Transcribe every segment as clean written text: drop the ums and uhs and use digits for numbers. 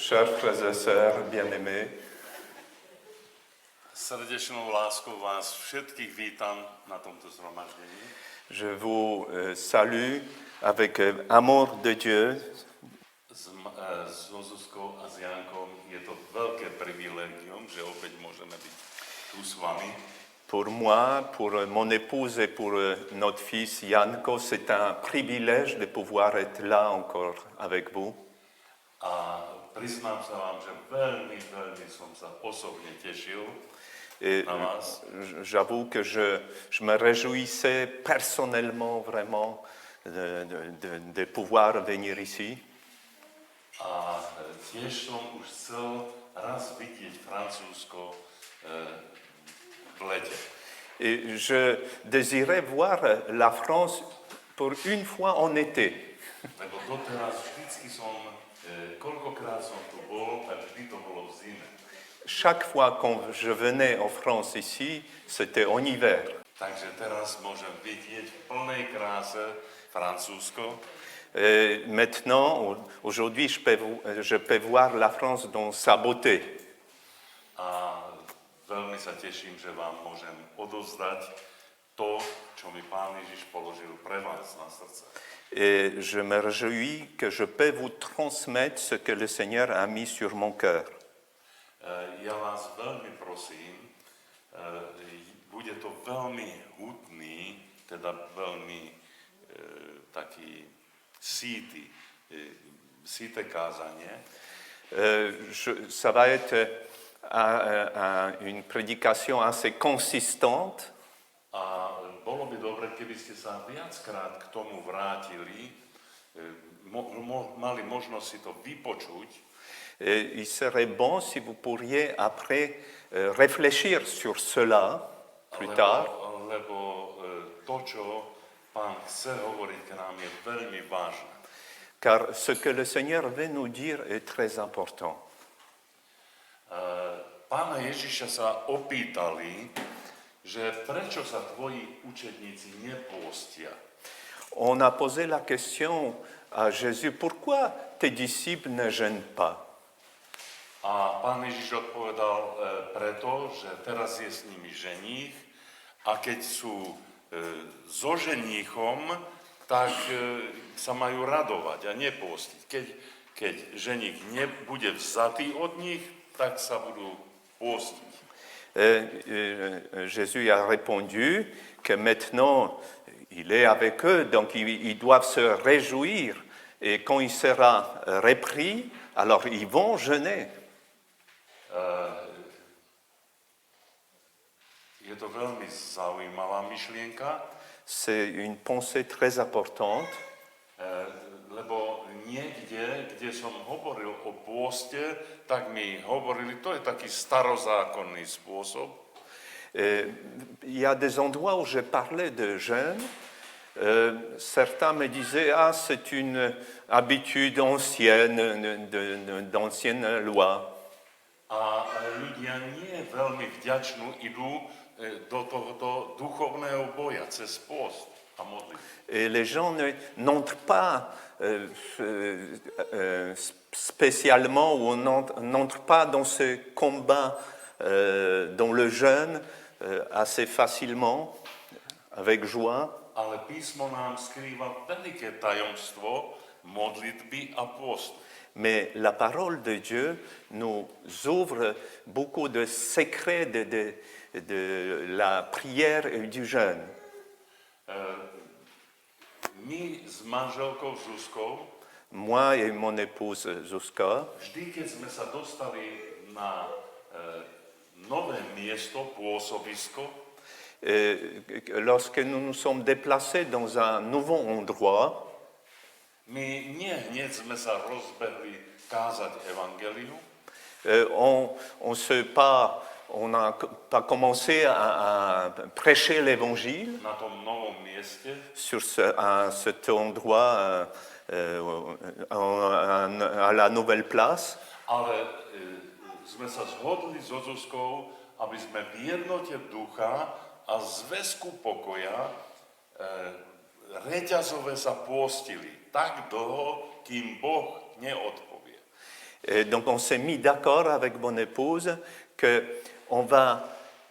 Chers frères et sœurs bien-aimés, Srdečnou láskou vás všetkých vítam na tomto zhromaždení. je vous salue avec amour de Dieu. So Zuzkou a s Jankom je to veľké privilégium, že opäť môžeme byť tu s vami. Pour moi, pour mon épouse et pour notre fils Janko, c'est un privilège de pouvoir être là encore avec vous. A priznám sa vám, že veľmi som sa osobne tešil Et na vás. j'avoue que je me réjouissais personnellement vraiment de pouvoir venir ici. A tiež som už chcel raz vidieť Francúzsko v lete. Et je désirais voir la France pour une fois en été. Lebo doteraz vždycky koľkokrát som tu bol, tak vždy to bolo v zime. Chaque fois quand je venais en France ici, c'était en hiver. Takže teraz môžem vidieť v plnej kráse Francúzsko. Et maintenant, aujourd'hui, je peux voir la France dans sa beauté. A veľmi sa teším, že vám môžem odovzdať to, čo mi Pán Ježiš položil pre vás na srdce. Et je me réjouis que je peux vous transmettre ce que le Seigneur a mis sur mon cœur. Ja vás veľmi prosím, bude to veľmi hutný, teda veľmi taký síte kázanie. Ça va être une prédication assez consistante. A bolo by dobre, keby ste sa viackrát k tomu vrátili, mali možnosť si to vypočuť. Et il serait bon si vous pourriez après réfléchir sur cela plus tard. Lebo to, čo Pán chce hovoriť k nám, je veľmi vážne. Car ce que le Seigneur veut nous dire est très important. Pána Ježiša sa opýtali, že prečo sa tvoji učedníci nepôstia. On a posé la question à Jésus, pourquoi tes disciples ne jeûnent pas? A Pán Ježiš odpovedal preto, že teraz je s nimi ženích a keď sú so ženíchom, tak sa majú radovať a nepôstiť. Keď ženích nebude vzatý od nich, tak sa budú pôstiť. Jésus a répondu que maintenant il est avec eux, donc ils doivent se réjouir. Et quand il sera repris, alors ils vont jeûner. Je to veľmi zaujímavá myšlienka. C'est une pensée très importante. Lebo niekde, kde som hovoril o pôste, tak mi hovorili, to je taký starozákonný spôsob. Il y a des endroits où je parlais de jeûne. Certains me disaient, c'est une habitude ancienne, d'ancienne loi. A ľudia nie veľmi vďačnú idú do tohoto duchovného boja cez pôst a modlitbu. Et les gens n'entrent pas spécialement ou n'entrent pas dans ce combat, dans le jeûne, assez facilement, avec joie. Ale písmo nám skrýva veľké tajomstvo modlitby a pôstu. Mais la parole de Dieu nous ouvre beaucoup de secrets de la prière et du jeûne. My s manželkou Zuzkou, moi et mon épouse Zuzka, vždy, keď sme sa dostali na nové miesto, pôsobisko, lorsque nous nous sommes déplacés dans un nouveau endroit, my nie hneď sme sa rozbehli kázať evangelium. On n'a pas commencé à prêcher l'évangile Na tom novom mieste. Sur cet endroit, à la nouvelle place. Ale sme sa zhodli so Zuzkou, aby sme v jednote ducha a zväzku pokoja reťazové sa pôstili tak dlho, kým Boh neodpovie. Et donc on s'est mis d'accord avec mon épouse qu'on va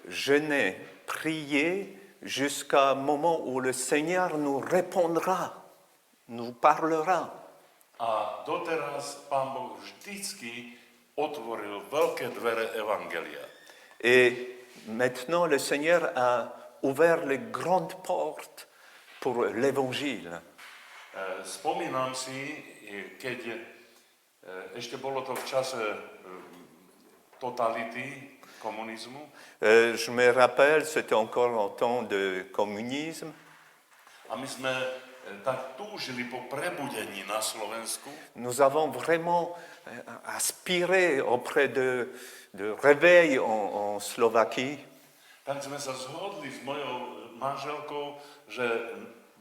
jeûner, prier jusqu'à un moment où le Seigneur nous répondra, nous parlera. A doteraz Pán Boh vždycky otvoril veľké dvere evangelia. Et maintenant le Seigneur a ouvert les grandes portes pour l'évangile. Spomínam si, keď ešte bolo to v čase totality, komunizmu, Je me rappelle, c'était encore en temps de communisme. a my sme tak túžili po prebudení na Slovensku, Nous avons vraiment aspiré auprès de réveil en Slovaquie. tak sme sa zhodli s mojou manželkou, že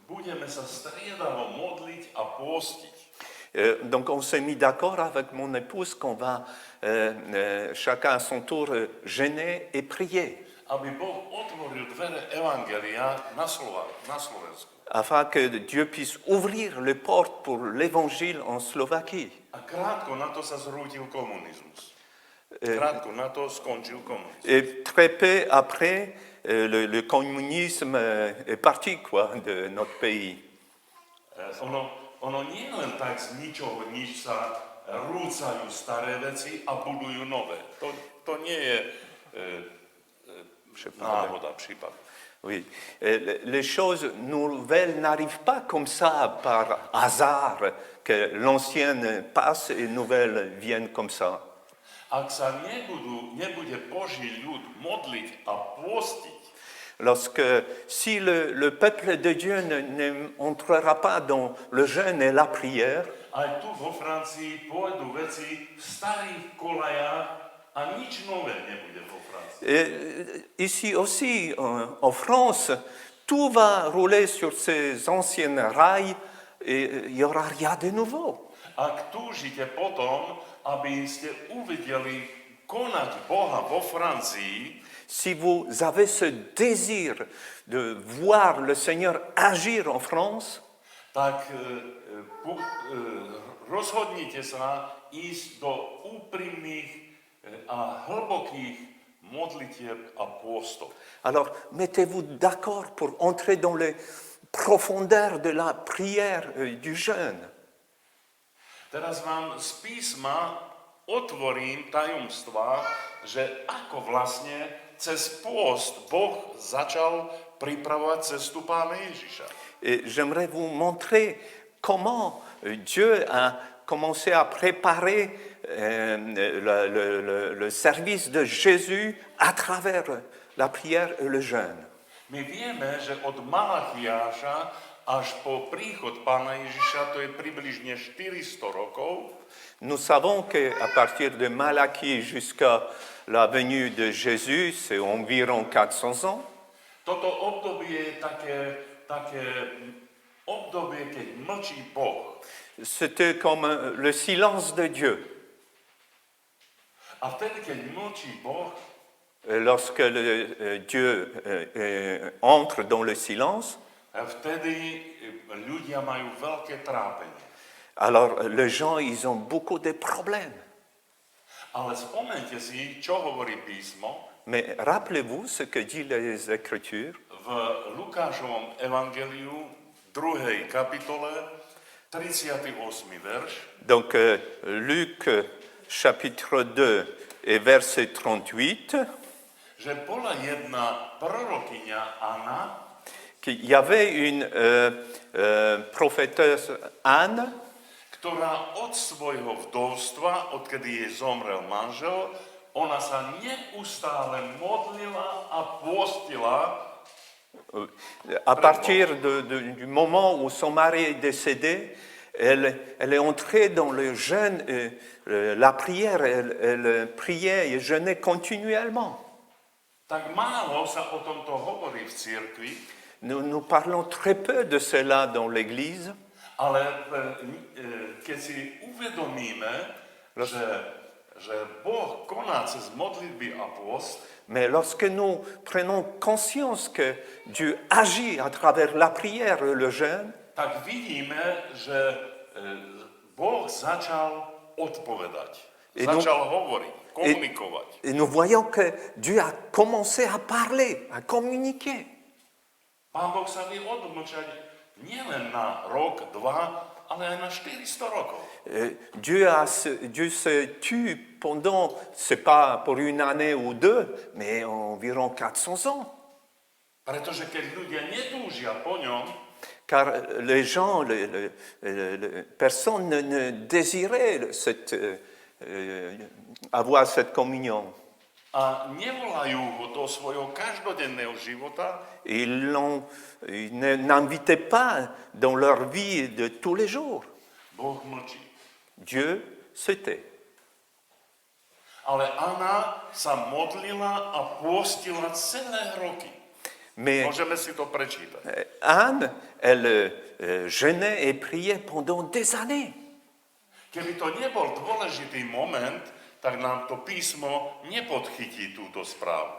budeme sa striedavo modliť a pôstiť. Donc on s'est mis d'accord avec mon épouse qu'on va chacun à son tour jeûner et prier, Aby Boh otvoril dvere evangelia na Slovensku. afin que Dieu puisse ouvrir les portes pour l'évangile en Slovaquie. A krátko na to sa zrútil komunizmus. Krátko na to skončil komunizmus. Et très peu après, le communisme est parti quoi, de notre pays. Ono nie len tak z ničoho nič sa rúcajú staré veci a budujú nové. To nie je náhoda, prípad. Oui. Les choses nouvelles n'arrivent pas comme ça par hasard, que l'ancienne passe et nouvelles viennent comme ça. Ak sa nebude Boží ľud modliť a pôstiť, Si le peuple de Dieu n'entrera pas dans le jeûne et la prière, aj tu vo Francii pôjdu veci v starých kolajách a nič nové nebude vo Francii. et ici aussi en France, tout va rouler sur ces anciennes rails et il n'y aura rien de nouveau. Ak túžite potom, aby ste uvideli konať Boha vo Francii, Si vous avez ce désir de voir le Seigneur agir en France, tak rozhodnite sa ísť do úprimných a hlbokých modlitieb a pôstov. alors mettez-vous d'accord pour entrer dans les profondeurs de la prière du jeûne. Teraz vám z písma otvorím tajomstva, že ako vlastne cez pôst Boh začal pripravovať cestu Pána Ježiša. Et j'aimerais vous montrer comment Dieu a commencé à préparer le service de Jésus à travers la prière et le jeûne. My vieme, že od Malachiáša až po príchod Pána Ježiša, to je približne 400 rokov, Nous savons qu'à partir de Malachie jusqu'à la venue de Jésus, c'est environ 400 ans. toto obdobie je také obdobie, keď mlčí Boh. C'était comme le silence de Dieu. A vtedy, keď mlčí Boh, Lorsque Dieu entre dans le silence, vtedy ľudia majú veľké trápenie. alors les gens, ils ont beaucoup de problèmes. Ale spomeňte si, čo hovorí písmo Mais rappelez-vous ce que dit les Écritures. v Lukášovom evangeliu 2. kapitole 38. verš. Donc Luc chapitre 2 et verset 38, Že bola jedna prorokyňa Anna, qu'il y avait une prophétesse Anne ktorá od svojho vdovstva, odkedy jej zomrel manžel, ona sa neustále modlila a pôstila. à partir du moment où son mari est décédé, elle est entrée dans le jeûne, la prière, elle priait et jeûnait continuellement. Tak málo sa o tomto hovorí v cirkvi, Nous parlons très peu de cela dans l'Église, ale keď si uvedomíme, že Boh koná cez modlitby a pôst, mais lorsque nous prenons conscience que Dieu agit à travers la prière et le jeûne, tak vidíme, že Boh začal odpovedať. Začal hovoriť, komunikovať. Et nous voyons que Dieu a commencé à parler, à communiquer. Pán Boh sa vie odmlčať nielen na rok, 2, ale aj na 400 rokov. Dieu se tue pendant, c'est pas pour une année ou deux, mais environ 400 ans. Pretože keď ľudia netúžia po ňom, Car les gens, personne ne désirait avoir cette communion. a nevolajú ho do svojho každodenného života, Ils n'invitaient pas dans leur vie de tous les jours. Boh mlčí. Dieu, c'était. Ale Anna sa modlila a pôstila celé roky. Mais Môžeme si to prečítať. Anne, elle jeûnait et priait pendant des années. Keby to nebol dôležitý moment, tak nám to písmo nepodchytí túto správu.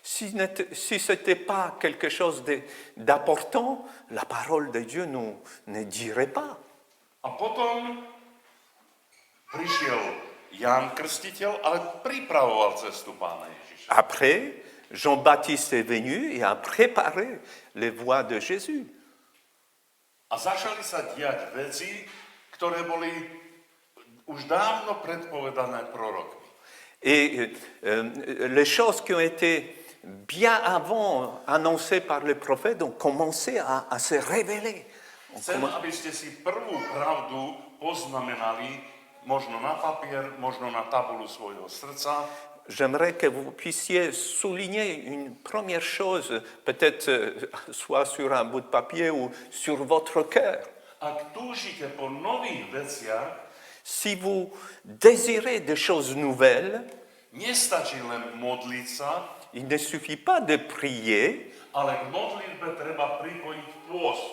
Si ce n'était pas quelque chose d'important, la parole de Dieu nous ne dirait pas. A potom prišiel Ján Krstiteľ, ale pripravoval cestu Pána Ježiša. Après, Jean-Baptiste est venu et a préparé les voies de Jésus. A začali sa diať veci, ktoré boli už dávno predpovedané prorokmi. Et les choses qui ont été bien avant annoncées par les prophètes ont commencé à se révéler. Chcem, aby ste si prvú pravdu poznamenali, možno na papier, možno na tabulu svojho srdca. J'aimerais que vous puissiez souligner une première chose, peut-être soit sur un bout de papier ou sur votre cœur. Ak túžite po nových veciach, Si vous désirez des choses nouvelles, nestačí len modliť sa, il ne suffit pas de prier, ale k modlitbe treba pripojiť pôst.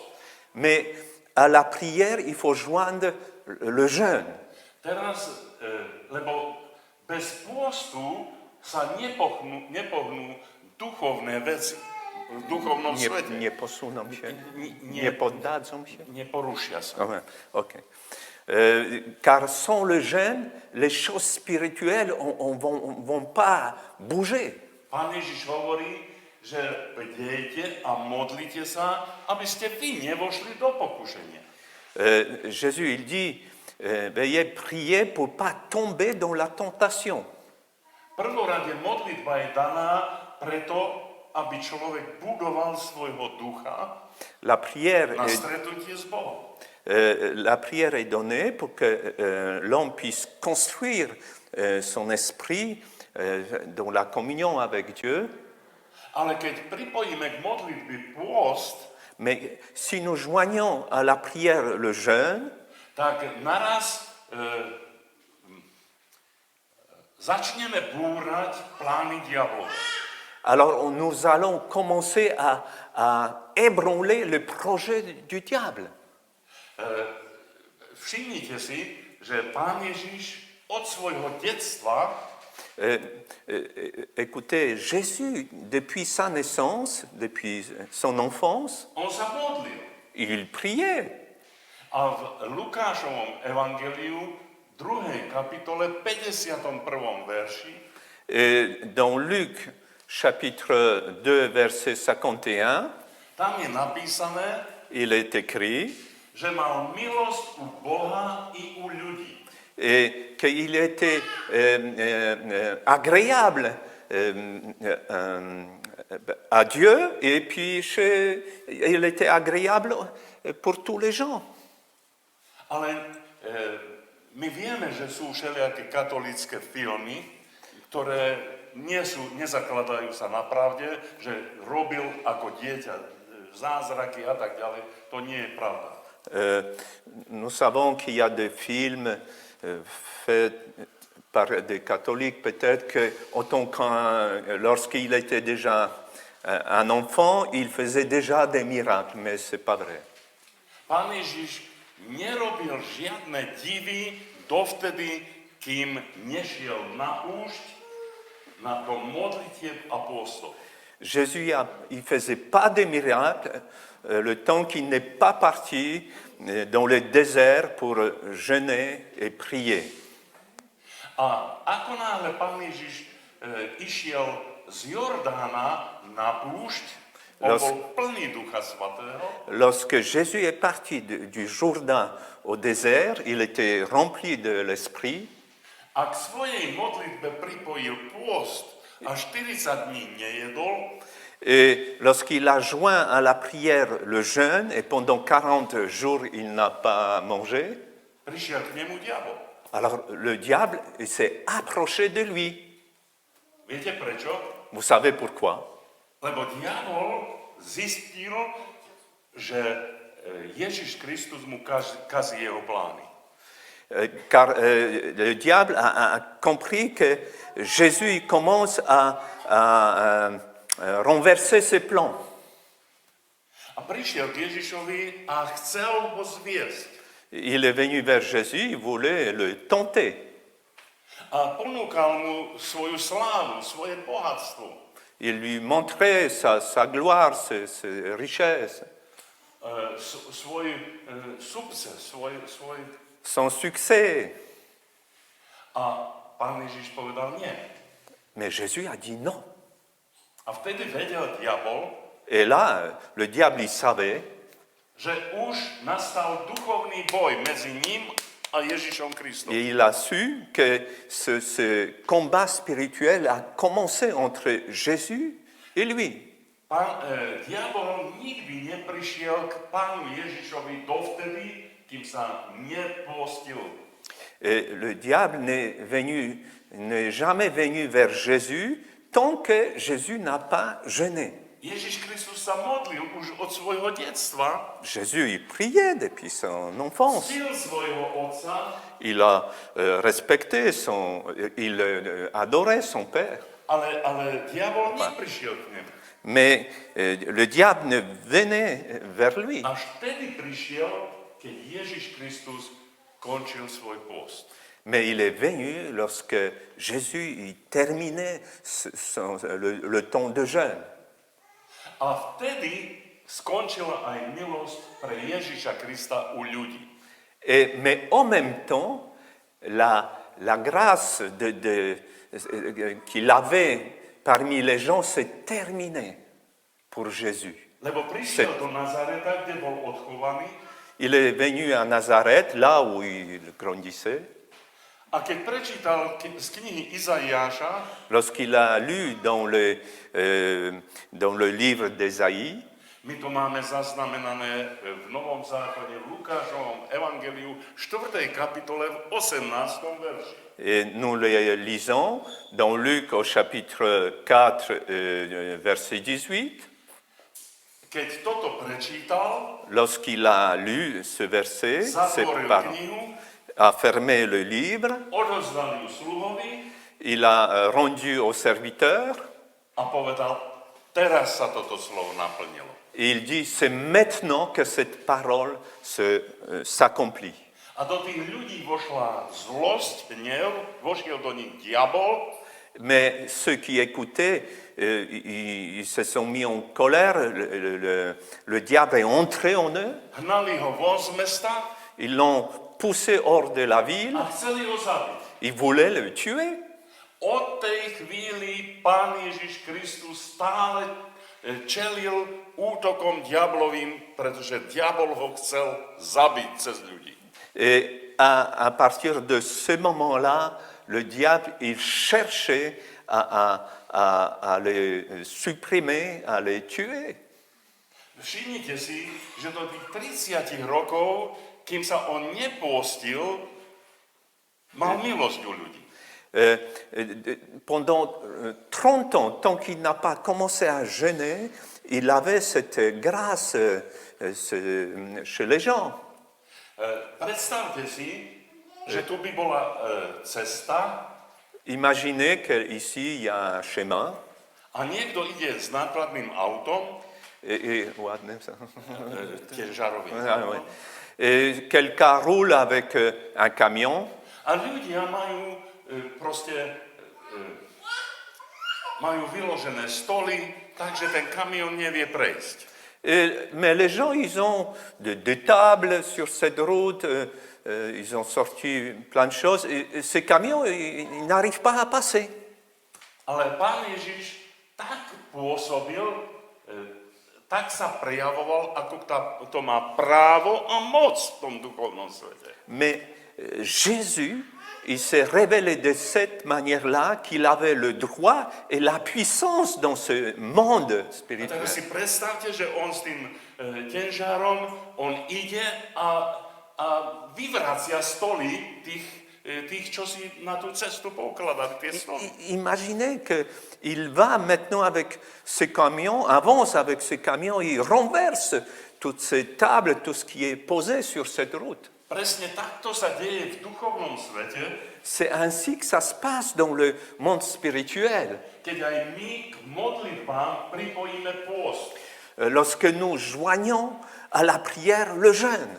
mais à la prière, il faut joindre le jeûne. Teraz, lebo bez pôstu sa nepohnú duchovné veci v duchovnom svete. Nie posuną się, Nie- nie poddadzą się. Neporušia sa. Ah ouais, ok. Car sans le jeûne, les choses spirituelles vont pas bouger. Pán Ježiš hovorí, že bdejte a modlite sa, aby ste vy nevošli do pokušenia. Jésus, il dit, veuillez prier pour pas tomber dans la tentation. Prvorade modlitba je daná preto, aby človek budoval svojho ducha La prière na est stretnutie s Bohom. La prière est donnée pour que l'homme puisse construire son esprit dans la communion avec Dieu. Ale keď pripojíme k modlitbe pôst, Mais si nous joignons à la prière le jeûne, tak naraz začneme búrať plány diablova. alors nous allons commencer à ébranler le projet du diable. Všimnite si, že Pán Ježiš od svojho detstva Écoutez, Jésus, depuis sa naissance, depuis son enfance, on sa modlil. il priait. A v Lukášovom evangeliu 2. kapitole 51. verši Dans Luc, chapitre 2, verset 51, tam je napísané, il est écrit že mal milosť u Boha i u ľudí. et qu'il était agréable à Dieu et puis il était agréable pour tous les gens. Ale my vieme, že sú všelijaké katolícke filmy, ktoré nezakladajú sa na pravde, že robil ako dieťa zázraky a tak ďalej. To nie je pravda. Nous savons qu'il y a des films faits par des catholiques, peut-être que lorsqu'il était déjà un enfant, il faisait déjà des miracles, mais ce n'est pas vrai. Pán Ježiš nerobil žiadne divy dovtedy, kým nešiel na púšť, na to modlitieb a pôstov. Jésus, il ne faisait pas de miracles le temps qu'il n'est pas parti dans le désert pour jeûner et prier. A ako náhle Pán Ježiš išiel z Jordána na púšť, on bol plný Ducha Svatého. Lorsque Jésus est parti du Jourdain au désert, il était rempli de l'Esprit. A k svojej modlitbe pripojil pôst a 40 dní nejedol. Et lorsqu'il a joint à la prière le jeûne, et pendant 40 jours il n'a pas mangé, Prišiel k nemu diabol. alors le diable s'est approché de lui. Viete prečo? Vous savez pourquoi? Lebo diabol zistil, že Ježiš Kristus mu kazí jeho plány. Car le diable a compris que Jésus il commence à renverser ses plans. A prišiel k Ježišovi a chcel ho zviesť. Il est venu vers Jésus, il voulait le tenter. A ponúkal mu svoju slávu, svoje bohatstvo. Il lui montrait sa gloire, ses richesses, Svoj sukces, svoj... son succès. A Pán Ježiš povedal nie. Mais Jésus a dit non. A vtedy vedel diabol, Et là, le diable, il savait že už nastal duchovný boj medzi ním a Ježišom Kristom. et il a su que ce combat spirituel a commencé entre Jésus et lui. Diabol nikdy neprišiel k Pánu Ježišovi dovtedy, kým sa nepôstil. Et le diable n'est jamais venu vers Jésus tant que Jésus n'a pas jeûné. Ježiš Kristus sa modlil už od svojho detstva. Jésus, il priait depuis son enfance. Ctil svojho otca, Il a respecté il adorait son père. ale diabol neprišiel k nemu. Mais le diable ne venait vers lui. Až vtedy prišiel, keď Ježiš Kristus končil svoj post. Mais il est venu lorsque Jésus il terminait le temps de jeûne. A vtedy skončila aj milosť pre Ježiša Krista u ľudí. Mais en même temps, la grâce qu'il avait parmi les gens s'est terminée pour Jésus. Lebo prišiel do Nazareta, kde bol odchovaný. Il est venu à Nazareth, là où il grandissait. A keď prečítal z knihy Izaiáša, Lorsqu'il a lu dans le livre d'Ésaïe, my to máme zaznamenané v Novom zákone v Lukášovom evangeliu 4. kapitole v 18. verši. et nous le lisons dans Luc au chapitre 4, verset 18. Keď toto prečítal, Lorsqu'il a lu ce verset, zatvoril knihu, a fermé le livre, odozdal ju sluhovi il a rendu au serviteur, a povedal, teraz sa toto slovo naplnilo. et il dit, c'est maintenant que cette parole s'accomplit. A do tých ľudí vošla zlosť, hnev, vošiel do nich diabol. Mais ceux qui écoutaient, ils se sont mis en colère, le diable est entré en eux, Hnali ho von z mesta ils l'ont poussé hors de la ville, a chceli ho zabiť. ils voulaient le tuer. Od tej chvíli Pán Ježiš Kristus stále čelil útokom diablovým, pretože diabol ho chcel zabiť cez ľudí. Et à partir de ce moment-là, le diable, il cherchait à les supprimer, à les tuer. Všimnite si, že do tých 30 rokov, kým sa on nepôstil, mal milosť u ľudí. Pendant 30 ans, tant qu'il n'a pas commencé à jeûner, il avait cette grâce chez les gens. Predstavte si, že tu by bola cesta Imaginez qu'ici, il y a un chemin. a niekto ide s nákladným autom, tiež žarovým autom, Et quelqu'un roule avec un camion. a ľudia majú majú vyložené stoly, takže ten kamión nevie prejsť. Mais les gens, ils ont des tables sur cette route, ils ont sorti plein de choses. Et ces camions, ils n'arrivent pas à passer. Ale Pán Ježiš tak pôsobil, tak sa prejavoval, ako to má právo a moc v tom duchovnom svete. Mais Jésus, il s'est révélé de cette manière-là qu'il avait le droit et la puissance dans ce monde A spirituel. tak si predstavte, že on s tým tenžárom, on ide a vyvracia stoly tých, čo si na tú cestu poukladali, tie stoly. Imaginez qu'il va maintenant avec ce camion, avance avec ce camion, il renverse toutes ces tables, tout ce qui est posé sur cette route. Presne takto sa deje v duchovnom svete, C'est ainsi que ça se passe dans le monde spirituel. keď aj my k modlitbám pripojíme pôst. Lorsque nous joignons à la prière le jeûne,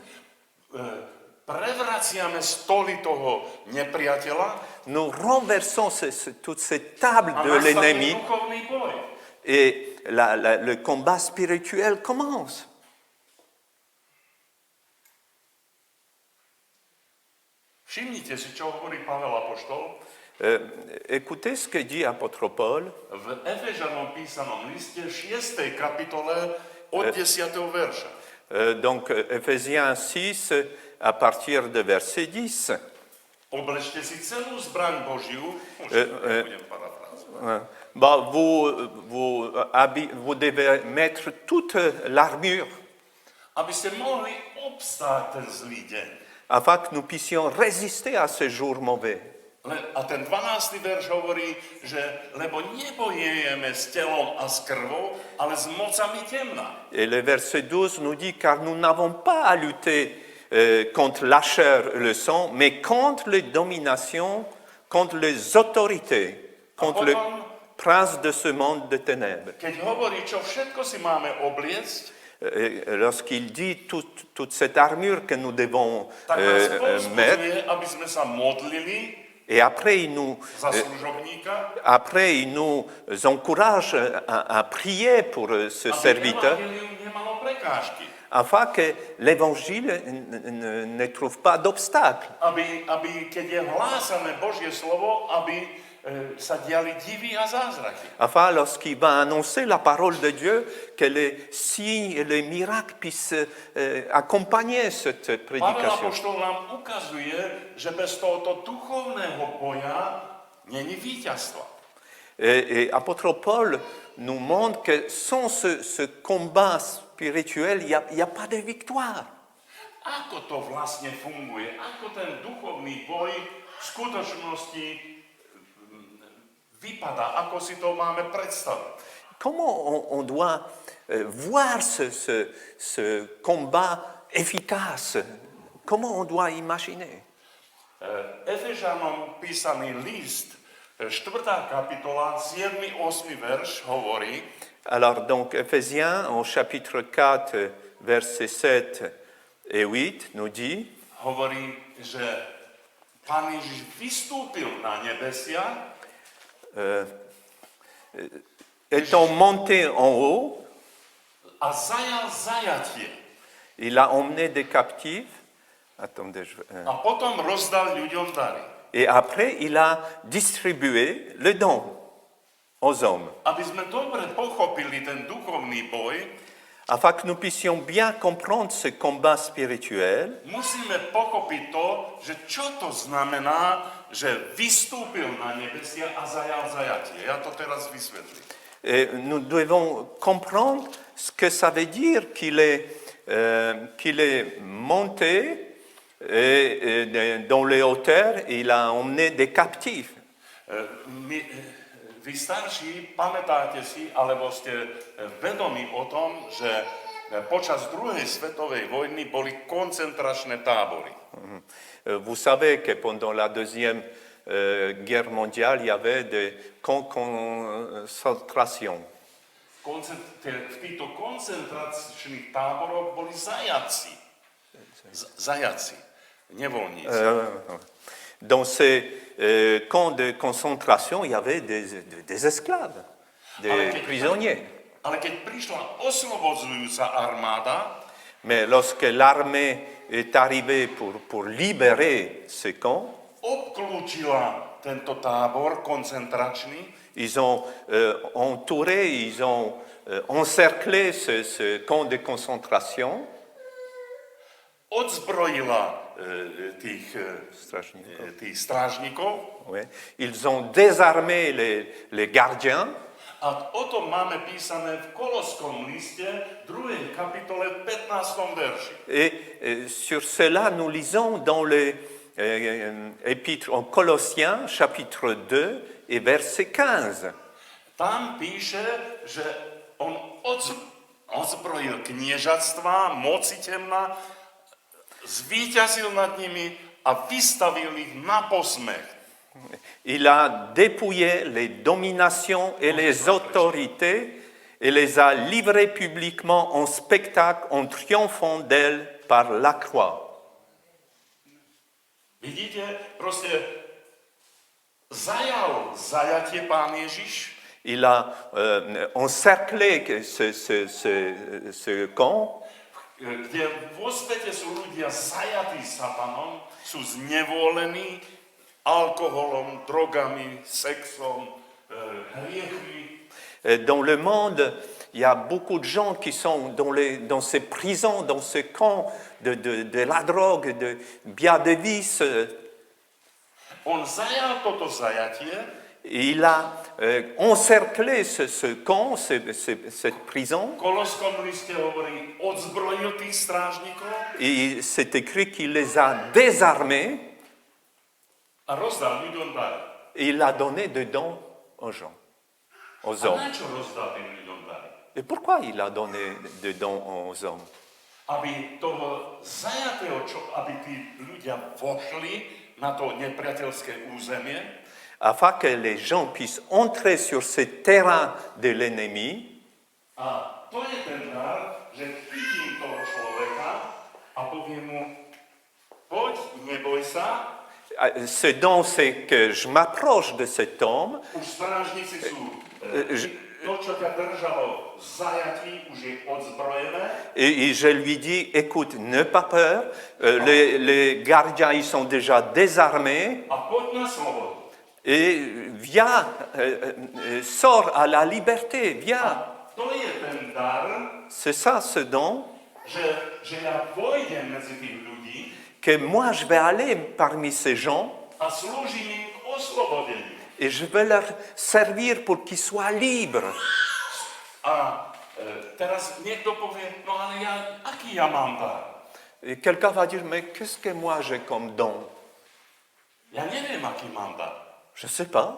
Prevraciame stoly toho nepriateľa nous renversons toutes ces tables a de nastavíme l'ennemi duchovný boj. et le combat spirituel commence. Všimnite si, čo hovorí Pavel Apoštol Écoutez ce que dit apôtre Paul v Efežanom písanom liste 6. kapitole od 10. verša. donc Éphésiens 6 à partir de verset 10. Oblečte si celú zbraň Božiu, budem parafrázovať, Bah, vous devez mettre toute l'armure aby ste mohli obstáť ten zlý deň. afin que nous puissions résister à ce jour mauvais. A ten 12. verš hovorí, že lebo nebojujeme s telom a s krvou, ale s mocami temna. Et le verset 12 nous dit, car nous n'avons pas à lutter contre la chair et le sang, mais contre les dominations, contre les autorités, contre le prince de ce monde de ténèbres. Keď hovorí, čo všetko si máme obliecť, Lorsqu'il dit toute cette armure que nous devons tak nás mettre, povzbudzuje, aby sme sa modlili et après za služobníka, il nous encourage à prier pour ce aby serviteur, evanjelium nemalo prekážky. afin que l'évangile ne trouve pas d'obstacle. Aby keď je hlásané Božie slovo, aby sa diali divy a zázraky. Afin, lorsqu'il va annoncer la parole de Dieu, que les signes et les miracles puissent accompagner cette Pavel prédication. Apoštol nám ukazuje, že bez tohoto duchovného boja není víťazstva. Et apôtre Paul nous montre que sans ce combat spirituel, il n'y a pas de victoire. Ako to vlastne funguje? Ako ten duchovný boj v skutočnosti vypadá? Ako si to máme predstaviť? Comment on doit voir ce combat efficace? Comment on doit imaginer? Efežanom písaný list, 4. kapitola, 7. 8. verš hovorí, Alors, donc, Éphésiens, au chapitre 4, versets 7 et 8, nous dit, hovorí, že Pán Ježiš vystúpil na nebesia étant monté en haut, a zajal zajatie. il a emmené des captifs. Attendez, A potom rozdal ľuďom dary. et après, il a distribué le don aux hommes, Aby sme dobre pochopili ten duchovný boj, afin que nous puissions bien comprendre ce combat spirituel. musíme pochopiť to, že čo to znamená, že vystúpil na nebesia a zajal zajatie. Ja to teraz vysvetlím. Et nous devons comprendre ce que ça veut dire qu'il est monté dans les hauteurs, il a emmené des captifs. Vy starší pamätáte si, alebo ste vedomí o tom, že počas druhej svetovej vojny boli koncentračné tábory. Vous savez que pendant la Deuxième Guerre mondiale, il y avait des camps de concentration. V týchto koncentračných táboroch boli zajaci. Zajaci, nevoľníci. Dans ces camps de concentration, il y avait des esclaves, des prisonniers. Ale keď prišla oslobodzujúca armáda, Mais lorsque l'armée est arrivé pour libérer ces camps. obklúčila tento tábor koncentračný Ils ont entouré, ils ont encerclé ce camp de concentration. odzbrojila Stražníkov. tých strážnikov. Ouais. Ils ont désarmé les gardiens. A o tom máme písané v Koloskom liste, 2. kapitole, 15. verši. Et sur cela, nous lisons dans l'épître en Colossiens, chapitre 2 et verset 15. Tam píše, že on odzbrojil kniežatstvá, moci temna, zvíťazil nad nimi a vystavil ich na posmech. Il a dépouillé les dominations et les autorités et les a livrées publiquement en spectacle en triomphant d'elles par la croix. Vidíte, proste zajatie Pán Ježiš, Il a encerclé ce camp. kde vo svete sú ľudia zajatí satanom, sú znevolení alkoholom, drogami, sexom, hriechmi. Dans le monde, il y a beaucoup de gens qui sont dans ces prisons, dans ce camp de la drogue, de bien de vices. On zajal toto zajatie Il a encerclé ce camp, cette prison. v Koloskom liste hovorí, odzbrojil tých strážnikov Et c'est écrit qu'il les a désarmés a rozdal ľuďom dary. et il a donné dedans aux gens, aux A hommes. na čo rozdal tým ľuďom dary? Et pourquoi il a donné dedans aux hommes? Aby toho zajatého, aby tí ľudia vošli na to nepriateľské územie, Afin que les gens puissent entrer sur ce terrain de l'ennemi. a to je ten dar, že chytím toho človeka a poviem mu, poď, neboj sa, Ce don, c'est que je m'approche de cet homme, už strážnici sú, že- to, čo ťa držalo v zajatí, už je odzbrojené et je lui dis, écoute, n'aie pas peur, les gardiens, ils sont déjà désarmés, a poď na slobodu. et viens, sors à la liberté, viens. A to je ten dar, C'est ça ce don, že ja vojdem medzi tých ľudí que moi je vais aller parmi ces gens a slúžim im k oslobodeniu. et je vais leur servir pour qu'ils soient libres. A teraz niekto povie, no ale aký ja mám dar? Et quelqu'un va dire, mais qu'est-ce que moi j'ai comme don? Ja neviem, aký mám dar. Je ne sais pas.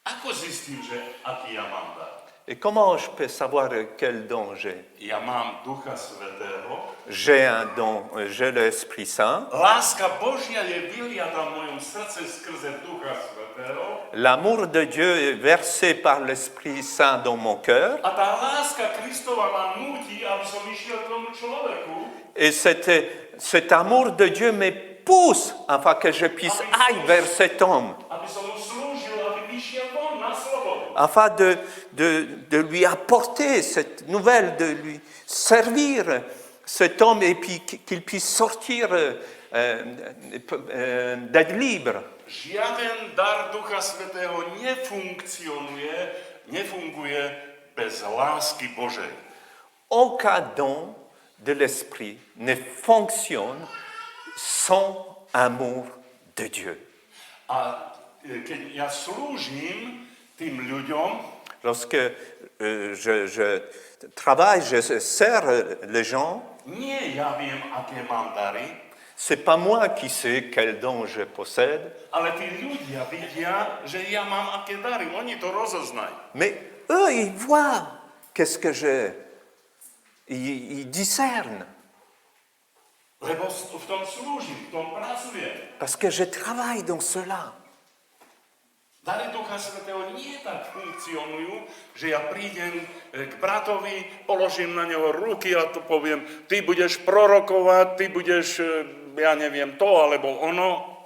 Ako zistím, že aký ja mám dar? Et comment je peux savoir quel don j'ai? Ja mám Ducha Svätého. J'ai un don, j'ai l'Esprit Saint. Láska Božia je vyliata v mojom srdce skrze Ducha Svätého. L'amour de Dieu est versé par l'Esprit Saint dans mon cœur. A tá láska Kristova ma núti, aby som išiel k tomu človeku, Et cet amour de Dieu me pousse afin que je puisse aller vers cet homme, aby som mu slúžil, aby vyšiel von na slobodu. afin de lui apporter cette nouvelle, de lui servir cet homme et puis qu'il puisse sortir d'être libre. Žiaden dar Ducha Svätého nefunguje bez lásky Božej. Aucun don de l'Esprit ne fonctionne sans amour de Dieu. A keď ja slúžim tým ľuďom, Lorsque je travaille, je sers les gens, nie ja viem, aké mám dary, c'est pas moi qui sais quel don je possède, ale tí ľudia vidia, že ja mám aké dary. Oni to rozoznajú. mais eux, ils voient qu'est-ce que j'ai. Ils discernent, Lebo v tom slúžim, v tom pracujem. parce que je travaille dans cela. Dary Ducha Svätého nie tak funkcionujú, že ja prídem k bratovi, položím na neho ruky a to poviem, ty budeš prorokovať, ty budeš, ja neviem, to alebo ono.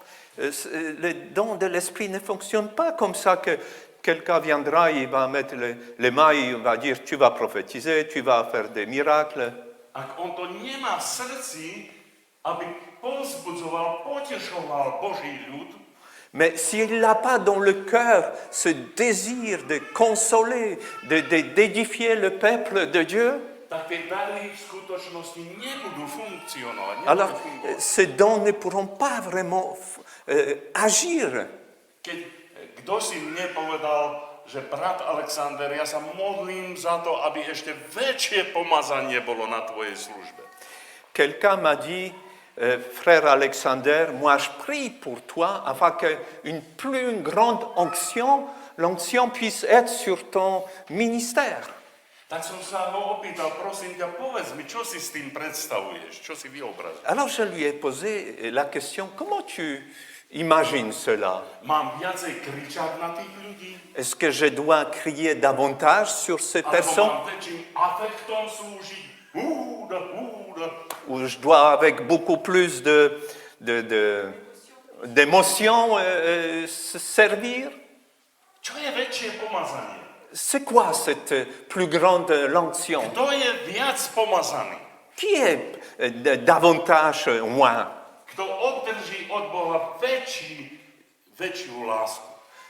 Le don de l'esprit ne fonctionne pas comme ça que quelqu'un viendra, il va mettre les mains, il va dire tu vas prophétiser, tu vas faire des miracles. Ak on to nemá v srdci, aby povzbudzoval, potešoval Boží ľud, Mais s'il n'a pas dans le cœur ce désir de consoler, d'édifier le peuple de Dieu, tak tie dary v skutočnosti nebudú funkcionovať. alors Nebudú fungovať. ces dons ne pourront pas vraiment agir. Keď kto si mne povedal, že brat Alexander, ja sa modlím za to, aby ešte väčšie pomazanie bolo na tvojej službe. Quelqu'un m'a dit, frère Alexander, moi je prie pour toi afin qu'une plus grande l'onction puisse être sur ton ministère. Tak som sa ho opýtal, prosím ťa, povedz mi, čo si s tým predstavuješ, čo si vyobrazuješ. Alors je lui ai posé la question, comment tu imagines cela? Mám viacej kričať na tých ľudí? Est-ce que je dois crier davantage sur ces Alebo personnes mám väčším afektom slúžiť? Húda. ou je dois avec beaucoup plus d'émotion servir? Čo je väčšie pomazanie? C'est quoi cette plus grande onction? Kto je viac pomazaný? Qui est davantage moi? Kto obdrží od Boha väčšiu lásku?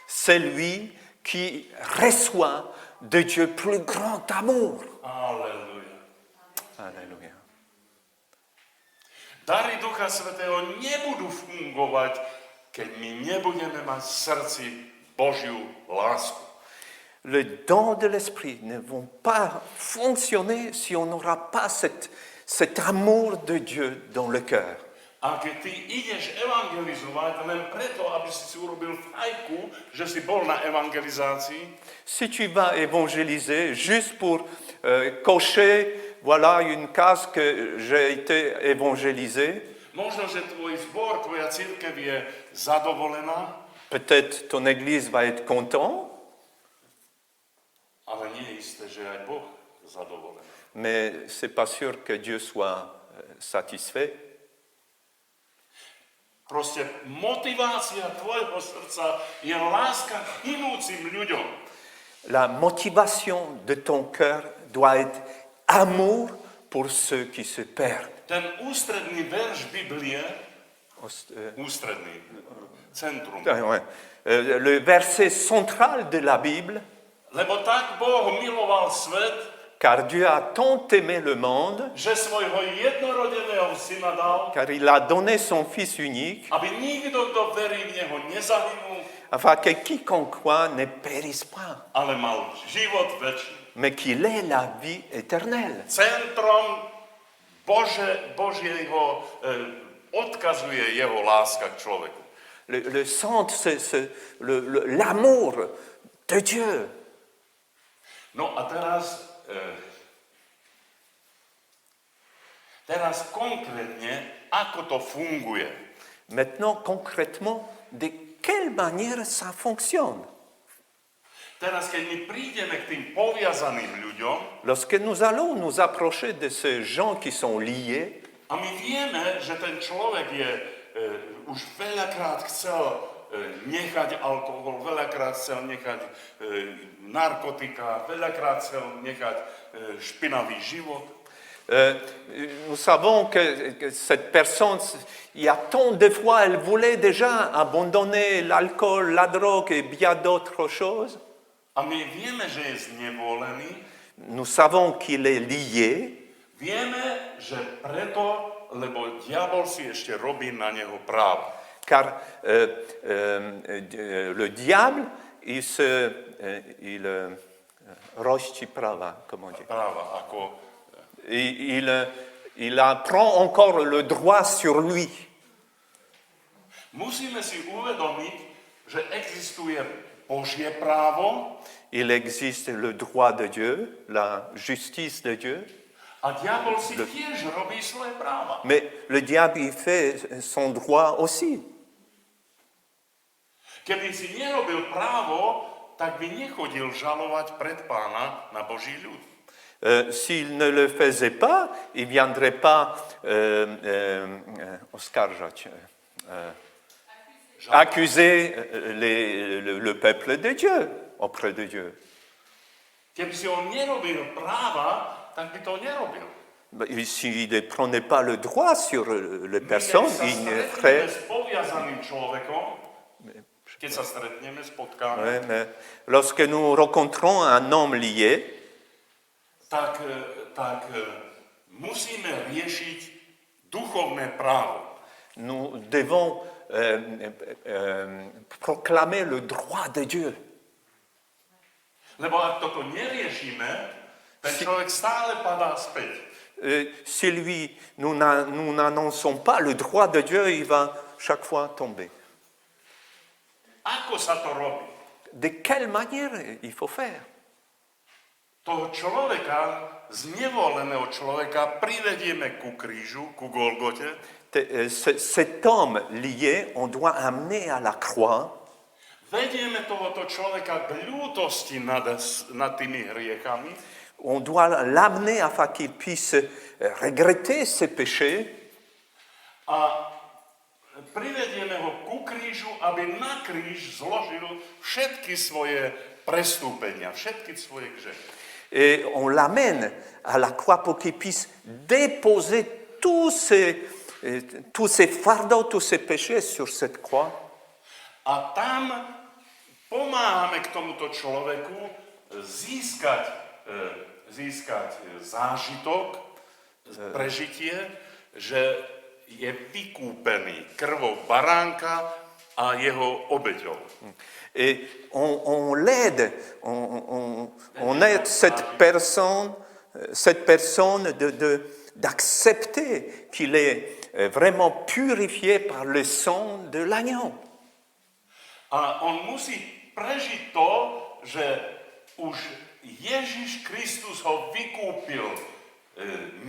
Celui qui reçoit de Dieu plus grand amour. Aleluja. Alléluia. Dary Ducha Svätého nebudú fungovať, keď my nebudeme mať v srdci Božiu lásku. Les dons de l'Esprit ne vont pas fonctionner si on n'aura pas cet amour de Dieu dans le cœur. A keď ty ideš evangelizovať len preto, aby si urobil fajku, že si bol na evangelizácii, Si tu vas évangéliser juste pour cocher, voilà une case que j'ai été évangélisé, možno, že tvoj zbor, tvoja cirkev je zadovolená, peut-être ton église va être content, ale nie je isté, že aj Boh zadovolený. mais c'est pas sûr que Dieu soit satisfait. Proste motivácia tvojho srdca je láska k hynúcim ľuďom. La motivation de ton cœur doit être amour pour ceux qui se perdent. Ten ústredný verš Biblie, ústredný, centrum. Le verset central de la Bible, Lebo tak Boh miloval svet, car Dieu a tant aimé le monde, že svojho jednorodeného syna dal, car il a donné son Fils unique, aby nikto, kto verí v Neho, nezahynul, afin que quiconque croit ne périsse pas, ale mal život večný. mais qu'il ait la vie éternelle. Centrom Božieho odkazuje jeho láska k človeku. Le centre, c'est l'amour de Dieu. No a teraz konkrétne, ako to funguje. Maintenant, concrètement, de quelle manière ça fonctionne? Teraz, keď my prídeme k tým poviazaným ľuďom, Lorsque nous allons nous approcher de ces gens qui sont liés, a my vieme, že ten človek je už veľakrát chcel nechať alkohol, veľakrát chcel nechať narkotika, veľakrát chcel nechať špinavý život. nous savons que cette personne, il y a tant de fois, elle voulait déjà abandonner l'alcool, la drogue et bien d'autres choses. A my vieme, že je znevolený, Nous savons qu'il est lié, vieme, že preto, lebo diabol si ešte robí na neho právo. car le diable, il rości prawa, comment dire. Práva, ako Il prend encore le droit sur lui. musíme si uvedomiť, že existuje Božie právo Il existe le droit de Dieu, la justice de Dieu, a diabol si tiež robí svoje práva. mais le diable, il fait son droit aussi. Keby si nerobil právo, tak by nechodil žalovať pred Pána na Boží ľud. S'il ne le faisait pas, il ne viendrait pas accuser le peuple de Dieu auprès de Dieu. Keby si on nerobil práva, tak by to nerobil. S'il ne prenait pas le droit sur les My, personnes, keď sa il ne stretneme ferait... s poviazaným človekom, keď sa stretneme, spotkáme, Ouais, mais lorsque nous rencontrons un homme lié, tak musíme riešiť duchovné právo. nous devons proclamer le droit de Dieu. Lebo ak toto neriešime, ten človek stále padá späť. Si lui, nous n'annonçons pas le droit de Dieu, il va chaque fois tomber. Ako sa to robí? De quelle manière il faut faire? Toho človeka, znevoleného človeka, privedieme ku krížu, ku Golgote. Cet homme lié, on doit amener à la croix. Vedieme tohoto človeka k ľútosti nad tými hriechami. On doit l'amener afin qu'il puisse regretter ses péchés. A privedieme ho ku krížu, aby na kríž zložil všetky svoje prestúpenia, všetky svoje gřechy. Et on l'amène à la croix pour qu'il puisse déposer tous ces fardeaux, tous ces péchés sur cette croix. A tam pomáhame k tomuto človeku získať zážitok, prežitie, že je vykúpený krvou baránka a jeho obeťou. Et on l'aide, on aide cette personne d'accepter qu'il est vraiment purifié par le sang de l'agneau. A on musí prežiť to, že už Ježiš Kristus ho vykúpil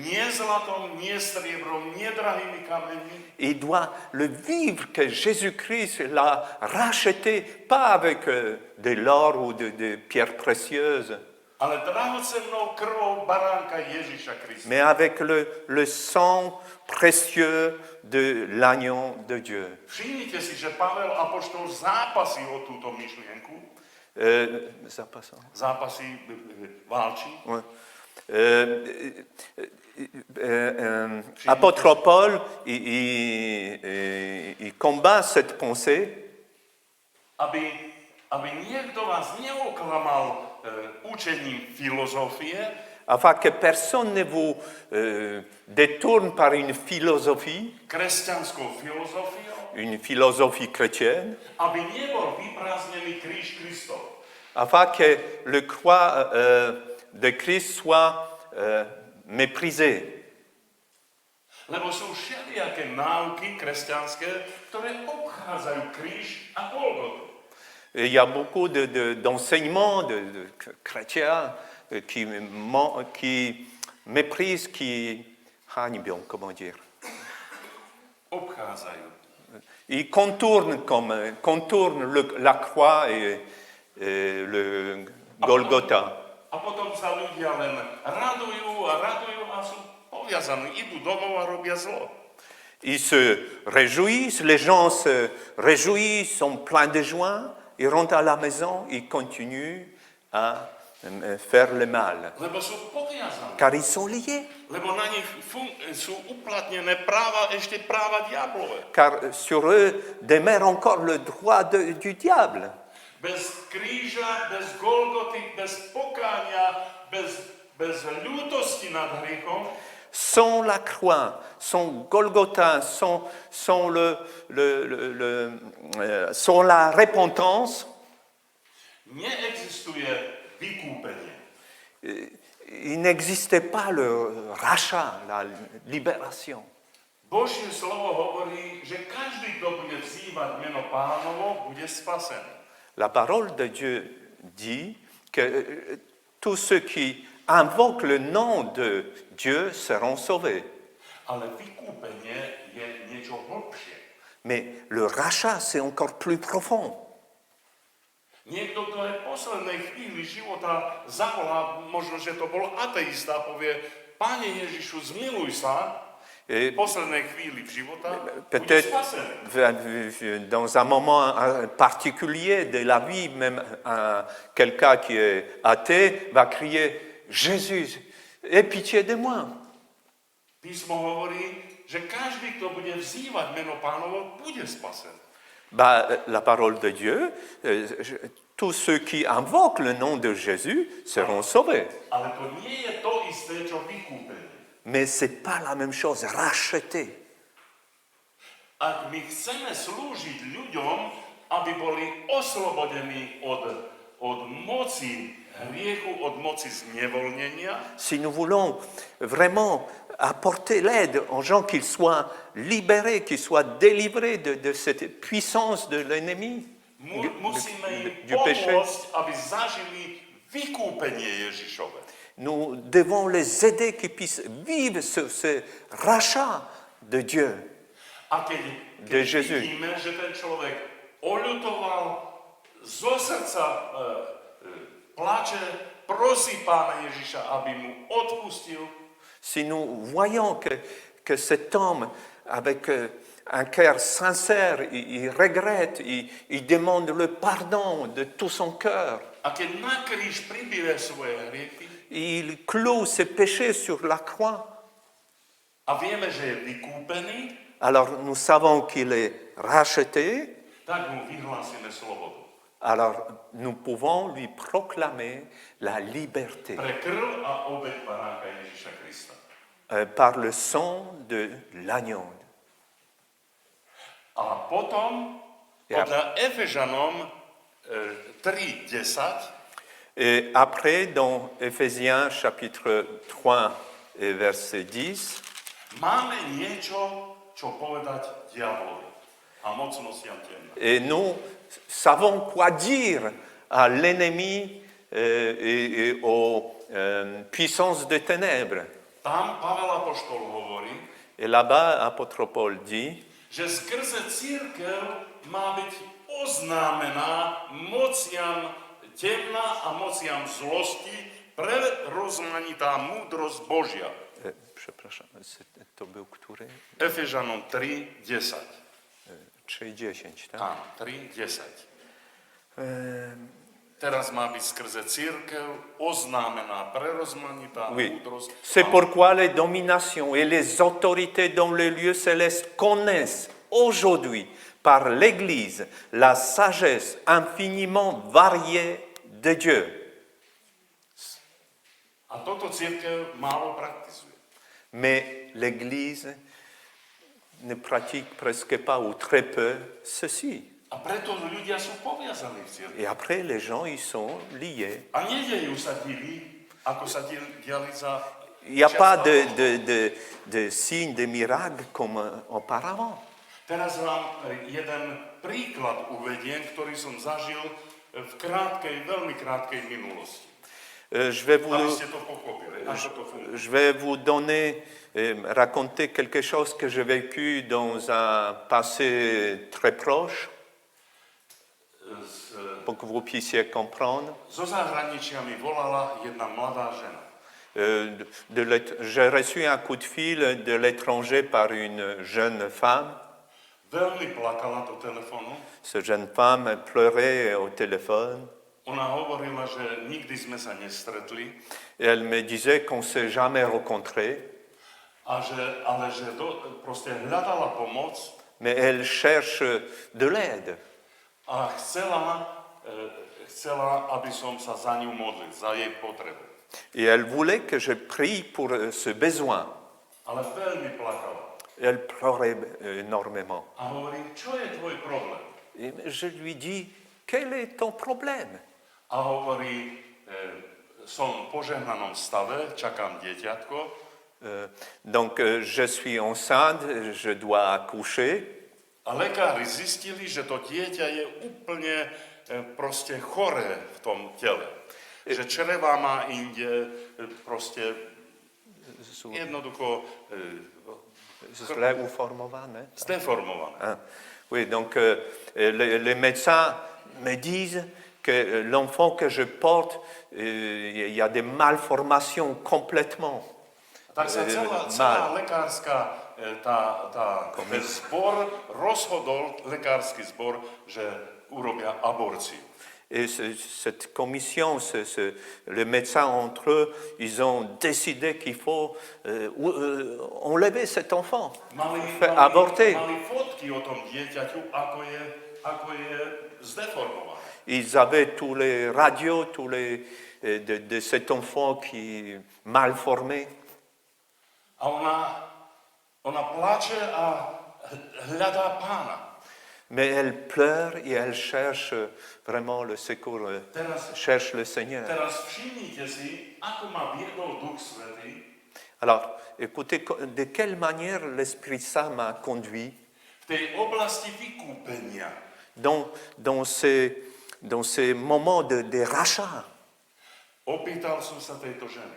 nie zlatom, nie striebrom, nie drahými kameňmi. Il doit le vivre que Jésus-Christ l'a racheté, pas avec de l'or ou de pierres précieuses, Ale drahocennou krvou baránka Ježiša Krista. mais avec le sang précieux de l'agneau de Dieu. Všimnite si, že Pavel apoštol zápasí o túto myšlienku. Zápasí, válčí. Ouais. Apôtre Paul, il combat cette pensée Aby niekto vás neoklamal učením filozofie, afin que personne ne vous détourne par une philosophie, kresťanskou filozofiou, une philosophie chrétienne, aby nebol vyprázdnený kríž Kristov. afin que le croix de Christ soit méprisé. Lebo sú všelijaké náuky kresťanské, ktoré obchádzajú kríž a Golgotu. Et il y a beaucoup d'enseignements de chrétiens qui méprisent, qui hanibont, comment dire. Obchádzajú. Ils contournent la croix et le Golgotha. A potom sa ľudia len radujú a sú poviazaní. Idú domov a robia zlo. Ils se réjouissent, les gens se réjouissent, sont pleins de joie, ils rentrent à la maison, ils continuent à faire le mal, Lebo sú poviazaní. car ils sont liés, Lebo na nich sú uplatnené práva, ešte práva diablové. car sur eux demeure encore le droit du diable. Bez kríža, bez Golgoty, bez pokánia, bez ľútosti nad hriechom, Sans la croix, sans Golgotha, sans la repentance, neexistuje vykúpenie. il n'existait pas le rachat, la libération. Božie slovo hovorí, že každý, kto bude vzývať meno Pánovo, bude spasený. La parole de Dieu dit que tous ceux qui invoquent le nom de Dieu seront sauvés. Ale vykúpenie je niečo hlbšie. Mais le rachat, c'est encore plus profond. Niekto, kto je v poslednej chvíli života zavolá, možno, že to bol ateista, povie, Pane Ježišu, zmiluj sa, v poslednej chvíli v života, bude Peut-être spasený. dans un moment particulier de la vie, même quelqu'un qui est athée va crier « Jésus, aie pitié de moi ». Písmo hovorí, že každý, kto bude vzývať meno Pánovo, bude spasený. Bah, la parole de Dieu, tous ceux qui invoquent le nom de Jésus seront sauvés. Ale to nie je to isté, čo vykúpenie. Mais ce n'est pas la même chose, racheter. Ak my chceme slúžiť ľuďom, aby boli oslobodení od moci hriechu, od moci znevoľnenia, Si nous voulons vraiment apporter l'aide aux gens qu'ils soient libérés, qu'ils soient délivrés de cette puissance de l'ennemi, musíme im du péché, pomôcť, aby zažili vykúpenie Ježišove. nous devons les aider qu'ils puissent vivre ce rachat de Dieu. A keď De Jésus. vidíme, že ten človek oľutoval, zo srdca plače, prosí Pána Ježiša, aby mu odpustil, Si nous voyons que cet homme, avec un cœur sincère, il regrette, il demande le pardon de tout son cœur, a keď na kríž pribíre svoje hriechy il cloue ses péchés sur la croix, a vieme, že je vykúpený, alors nous savons qu'il est racheté, tak mu vyhlásime slobodu. alors nous pouvons lui proclamer la liberté Pre krv a obeť baránka Ježiša Krista. par le sang de l'agneau. A potom, podľa Efežanom 3:10, Et après, dans Éphésiens chapitre 3 et verset 10, máme niečo, čo povedať diablovi a mocnostiam temna. et nous savons quoi dire à l'ennemi et aux puissances des ténèbres. Tam Pavel Apoštol hovorí, Et là-bas, apôtre Paul dit, že skrze cirkev má byť oznámená mociam temna a mociam zlosti prerozmanitá múdrosť Božia. przepraszam, to był który? Efežanom 3:10. 3:10, tak? Áno, 3:10. Teraz má byť skrze cirkev oznámená prerozmanitá Oui. múdrosť. C'est pourquoi les dominations et les autorités dans les lieux célestes connaissent aujourd'hui par l'Église la sagesse infiniment variée de Dieu. A toto cirkev málo praktizuje. Mais l'Église ne pratique presque pas ou très peu ceci. A preto ľudia sú poviazaní v cirkvi. Et après, les gens, ils sont liés. A nedejú sa divy, ako sa diali za Il n'y a pas čas. de signes, de miracles comme auparavant. Teraz vám jeden príklad uvediem, ktorý som zažil v veľmi krátkej minulosti. Je vais vous, Aby ste to pochopili, ako to funguje. je vais vous donner, raconter quelque chose que j'ai vécu dans un passé très proche pour que vous puissiez comprendre. Zo zahraničia mi volala jedna mladá žena. J'ai reçu un coup de fil de l'étranger par une jeune femme. Veľmi plakala do telefónu. Cette jeune femme pleurait au téléphone. Ona hovorila, že nikdy sme sa nestretli, Et elle me disait qu'on ne s'est jamais rencontrés, ale že proste hľadala pomoc mais elle cherche de l'aide. a chcela, aby som sa za ňu modlil, za jej potrebu. Et elle voulait que je prie pour ce besoin. Ale veľmi plakala. Et elle pleurait énormément. A hovorím, čo je tvoj problém? Et je lui dis, quel est ton problème? A hovorí, som v požehnanom stave, čakám dieťatko, Donc je suis enceinte, je dois accoucher. a lekári zistili, že to dieťa je úplne proste choré v tom tele. Že črevá má inde proste jednoducho Zle uformované. zdeformované. Hein. Oui, donc les médecins me disent que l'enfant que je porte, il y a des malformations complètement. Tak sa celá lekárska, ten zbor rozhodol, lekársky zbor, že urobia aborciu. Et cette commission, les médecins entre eux, ils ont décidé qu'il faut enlever cet enfant, avorter. Mali fotky o tom dieťaťu, ako je zdeformované. Ils avaient tous les radios, tous les de cet enfant qui mal formé. A ona plače a hľadá Pána. Mais elle pleure et elle cherche vraiment le secours, cherche le Seigneur. Teraz všimnite si, ako ma viedol Duch Svätý. Alors, écoutez, de quelle manière l'Esprit Saint m'a conduit V tej oblasti vykúpenia. dans ces moments de rachat. Opýtal som sa tejto ženy.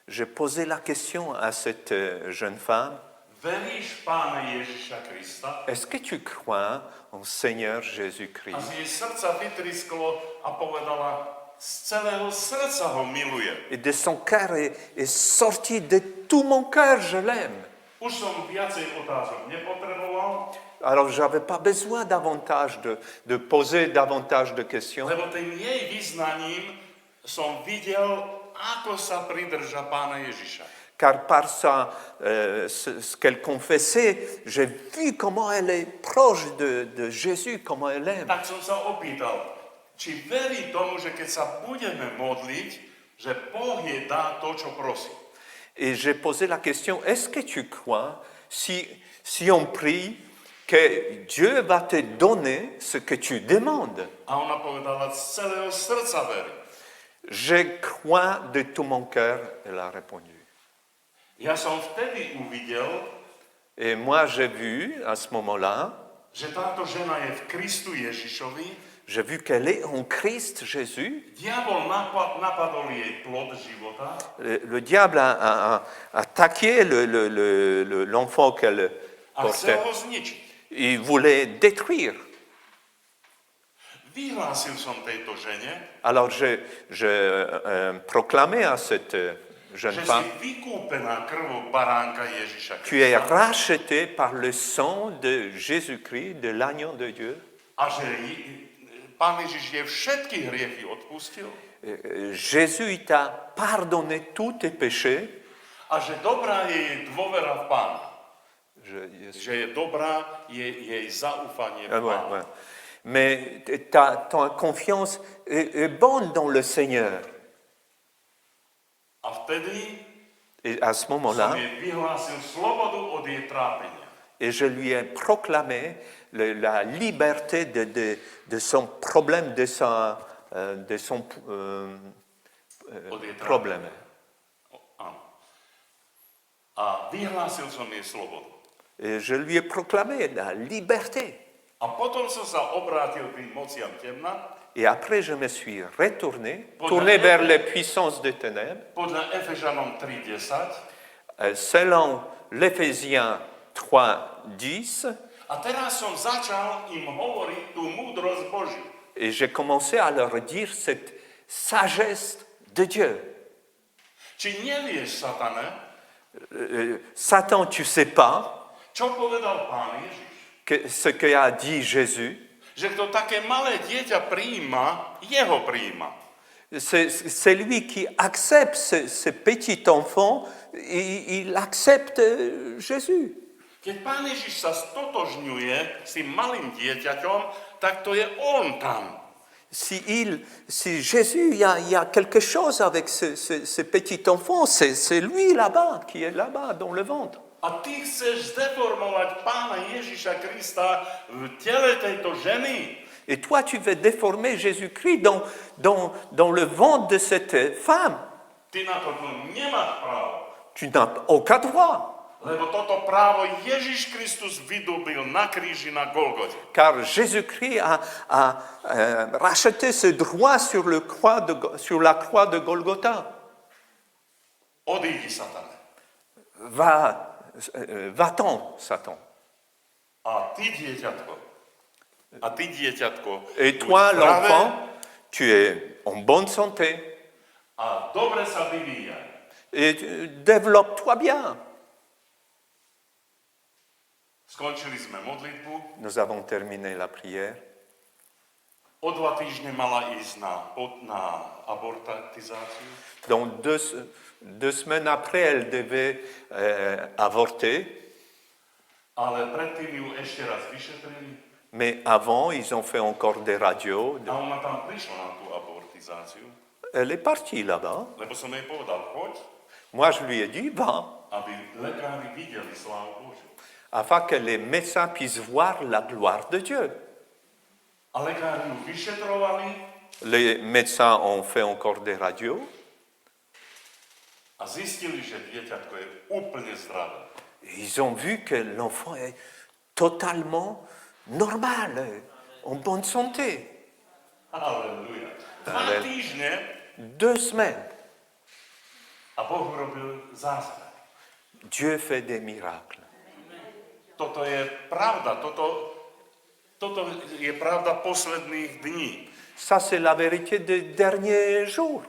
J'ai posé la question à cette jeune femme. Veríš Pána Ježiša Krista? Est-ce que tu crois en Seigneur A Jésus-Christ? z jej srdca vytrisklo a povedala, z celého srdca ho miluje. Et de son cœur est sorti de tout mon cœur, je l'aime. Už som viacej otázok nepotreboval, Alors, je n'avais pas besoin davantage de poser davantage de questions. lebo tým jej vyznaním som videl, ako sa pridrža Pána Ježiša. Car par ce qu'elle confessait, j'ai vu comment elle est proche de Jésus, comment elle aime. Tak som sa opýtal, či verí tomu, že keď sa budeme modliť, že Boh jej dá to, čo prosí. Et j'ai posé la question, est-ce que tu crois, si on prie, que Dieu va te donner ce que tu demandes? A ona povedala, z celého srdca verí. Je crois de tout mon cœur, elle a répondu. Ja som vtedy uvidel, Et moi, j'ai vu, à ce moment-là, že táto žena je v Kristu Ježišovi. j'ai vu qu'elle est en Christ Jésus. Diabol napadol jej plod života Le diable a attaqué l'enfant qu'elle a chcel portait. ho zničiť. Il voulait détruire. Vyhlásil som tejto žene, Alors, je proclamais à cette jeune že femme, si vykúpená krvou baránka Ježiša tu es Krista racheté par le sang de Jésus-Christ, de l'agneau de Dieu. a že Pán Ježiš jej všetky hriechy odpustil Jésus, il t'a pardonné tous tes péchés. a že dobrá je jej dôvera v Pána. Je- Že je dobrá jej zaúfanie v Ah, ouais, Pána. ouais. Mais ta confiance est bonne dans le Seigneur. A vtedy Et à ce som moment-là, jej vyhlásil slobodu od jej trápenia. et je lui ai proclamé la liberté de son problème, de son Od jej problème. Áno. A vyhlásil som jej slobodu. Et je lui ai proclamé la liberté. A potom som sa obrátil k tým mociam temna. Et après, je me suis tourné vers les puissances des ténèbres, Podľa Efežanom 3.10. selon l'Éphésiens 3:10, A teraz som začal im hovoriť tú múdrosť Božiu. et j'ai commencé à leur dire cette sagesse de Dieu. Či nevieš, Satane, Satan, tu sais pas čo povedal Pán Ježiš? ce qu'a dit Jésus. Že kto také malé dieťa prijíma, jeho prijíma. C'est lui qui accepte ce petit enfant, il accepte Jésus. Keď Pán Ježiš sa stotožňuje s tým malým dieťaťom, tak to je on tam. Si Jésus, il y a quelque chose avec ce petit enfant, c'est lui là-bas, qui est là-bas, dans le ventre. A ty chceš zdeformovať Pána Ježiša Krista v tele tejto ženy. Et toi, tu veux déformer Jésus-Christ dans le ventre de cette femme. Ty na to nemáš právo. Tu n'as aucun droit. Lebo toto právo Ježiš Kristus vydúbil na kríži na Golgote. Car Jésus-Christ a racheté ce droit sur la croix de Golgotha. Odídi, Satane. Va-t'en, Satan. A ty, dieťatko, Et buď toi, zdravé l'enfant, tu es en bonne santé. a dobre sa vyvíjaj. Et développe-toi bien. Skončili sme modlitbu. Nous avons terminé la prière. O 2 týždne mala ísť na abortizáciu. Donc 2 semaines après, elle devait avorter. Ale predtým ju ešte raz vyšetrili Mais avant, ils ont fait encore des radios. a ona tam prišla na tú abortizáciu, Elle est partie là-bas. lebo som jej povedal, choď, Moi, je lui ai dit, va, aby lekári videli slávu Božiu. afin que les médecins puissent voir la gloire de Dieu. A lekári ju vyšetrovali Les médecins ont fait encore des radios. a zistili, že dieťatko je úplne zdravé. Ils ont vu que l'enfant est totalement normal, en bonne santé. Halleluja. 2 Amen. týždne 2 semaines, a Boh urobil zázrak. Dieu fait des miracles. Toto je pravda, toto je pravda posledných dní. Ça, c'est la vérité des derniers jours.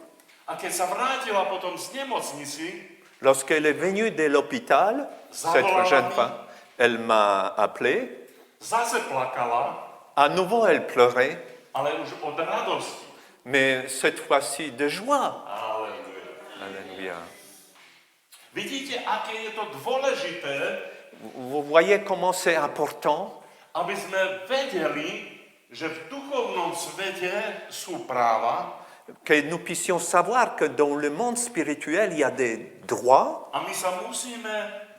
A keď sa vrátila potom z nemocnici, Lorsqu'elle est venue de l'hôpital, cette jeune femme, elle m'a appelé. zase plakala, À nouveau, elle pleurait, ale už od radosti. mais cette fois-ci de joie. Halleluja. Alléluia. Vidíte, aké je to dôležité, Vous voyez comment c'est important aby sme vedeli, že v duchovnom svete sú práva que nous puissions savoir que dans le monde spirituel, il y a des droits a my sa musíme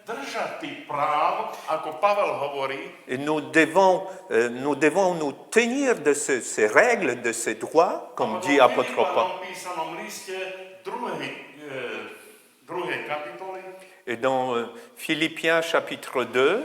držať tých práv, ako Pavel hovorí, et nous devons nous tenir de ces règles, de ces droits, comme dit apôtre Paul. v písanom liste 2. kapitoly, Et dans Philippiens chapitre 2,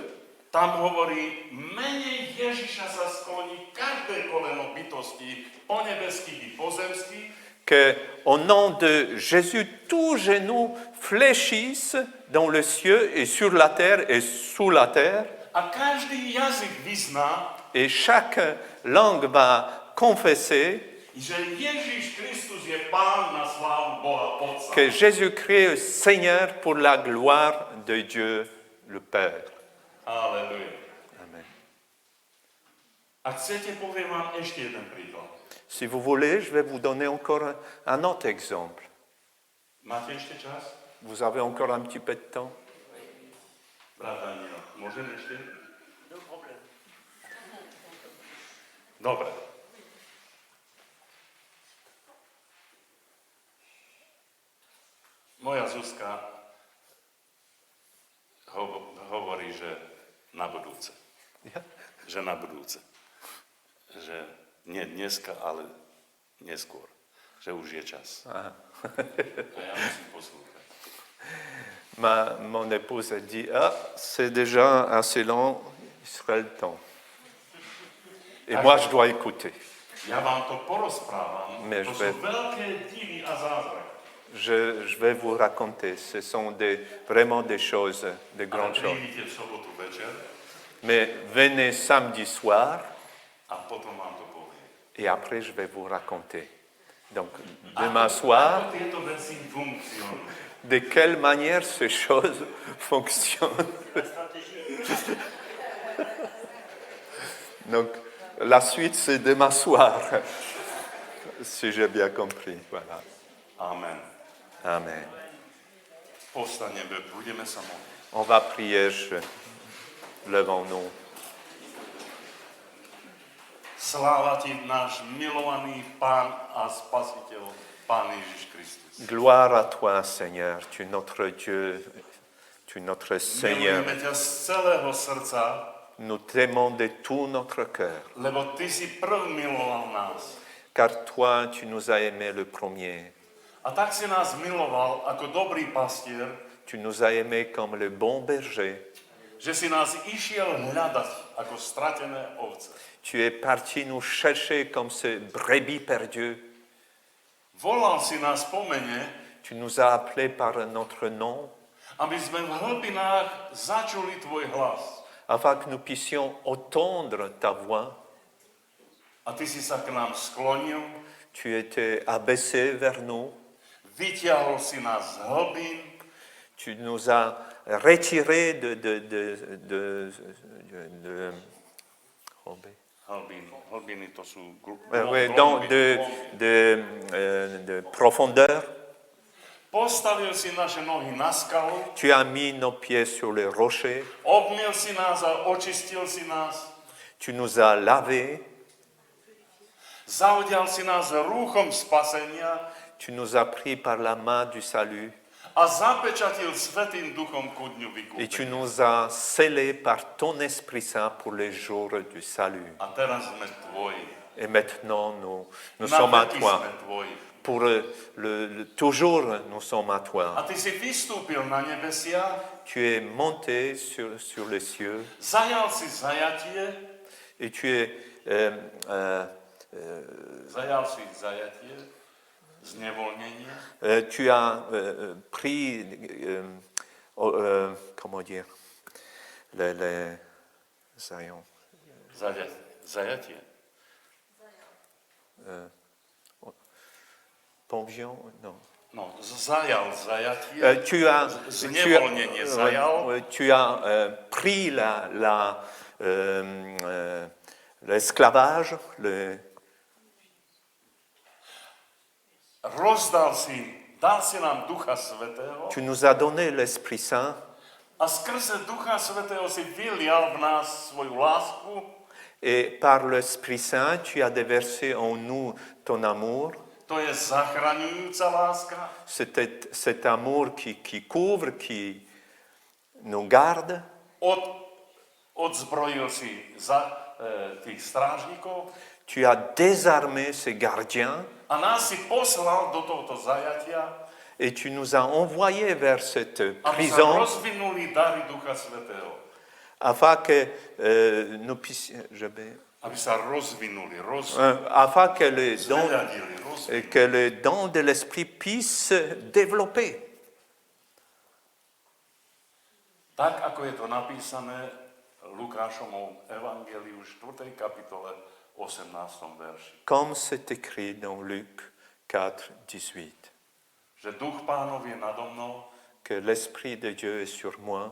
tam hovorí, menej Ježiša sa skloní každé koleno bytosti, po nebeských i pozemských, qu'au nom de Jésus, tous genoux fléchissent dans le ciel et sur la terre et sous la terre, a každý jazyk vyzná, et chaque langue va confesser že Ježiš Kristus je Pán na slávu Boha Otca. que Jésus-Christ est Seigneur pour la gloire de Dieu le Père. Halleluja. Amen. Ak chcete, poviem vám ešte jeden príklad. Si vous voulez, je vais vous donner encore un autre exemple. Máte ešte čas? Vous avez encore un petit peu de temps? Brat Daniel, môžem ešte? Dobre. Moja Zuzka hovorí, že na budúce. Ja? Že na budúce. Že nie dneska, ale neskôr. Že už je čas. Aha. A ja musím poslúchať. Mon épouse a dit, ah, c'est déjà assez long, il serait le temps. Et moi, je dois écouter. Ja vám to porozprávam. Mais To je sú vais- veľké divy a zázraky. Je vais vous raconter, ce sont vraiment des choses, de Ale grandes choses. prídite v sobotu večer Mais venez samedi soir a potom vám to poviem. et après je vais vous raconter. Donc demain soir, Ako tieto veci funkcionujú. de quelle manière ces choses fonctionnent. Donc la suite c'est demain soir, si j'ai bien compris. Voilà. Amen. Amen. Postaneme, budeme sa modliť. On va prier, levons-nous. Sláva ti, náš milovaný Pán a Spasiteľ, Pán Ježiš Kristus. Gloire à toi, Seigneur, tu es notre Dieu, tu es notre Seigneur. Milujeme ťa z celého srdca, Nous t'aimons de tout notre cœur, lebo ty si prv miloval nás. car toi, tu nous as aimés le premier. A tak si nás miloval ako dobrý pastier, Tu nous as aimés comme le bon berger. že si nás išiel hľadať ako stratené ovce. Tu es parti nous chercher comme ce brebis perdu. Volal si nás po mene, Tu nous as appelés par notre nom, aby sme v hlbinách začuli tvoj hlas. afin que nous puissions entendre ta voix. A ty si sa k nám sklonil, Tu étais abaissé vers nous. vyťahol si nás z hlbín, Tu nous as retirés Hlbiny to sú Oui, glomby. de profondeur. Postavil si naše nohy na skalu, Tu as mis nos pieds sur les rochers. obmyl si nás a očistil si nás. Tu nous as lavés. Zaodial si nás rúchom spasenia Tu nous as pris par la main du salut. a zapečatil Svätým Duchom ku dňu Et tu vykúpenia. nous as scellés par ton Esprit Saint pour les jours du salut. A teraz sme tvoji. Et maintenant, nous Na sommes à veky toi. sme tvoji. Pour toujours, nous sommes à A toi. ty si vystúpil na nebesia, Tu es monté sur les cieux zajal si zajatie, et tu es zajal si zajatie, znevoľnenie, tu as pris, comment dire, les saillants. Zajatie. Pension, non. No, zajal zajatie, znevoľnenie zajal, tu as pris l'esclavage, dal si nám Ducha Svätého tu nous as donné l'Esprit Saint a skrze Ducha Svätého si vylial v nás svoju lásku, et par l'Esprit Saint, tu as déversé en nous ton amour. to je zachraňujúca láska, Cet amour qui couvre, qui nous garde. odzbrojil si tých strážnikov Tu as désarmé ces gardiens a nás si poslal do tohto zajatia, et tu nous as envoyés vers cette aby sa prison rozvinuli dary Ducha Svätého. afin que nous puissions, Aby sa rozvinuli, afin que zveľadili, rozvinuli. que le don de l'Esprit puisse se développer. Tak, ako je to napísané Lukášovom evangeliu 4. kapitole 18. verši. Comme c'est écrit dans Luc 4, 18. Že duch Pánov je nado mnou, Que l'Esprit de Dieu est sur moi.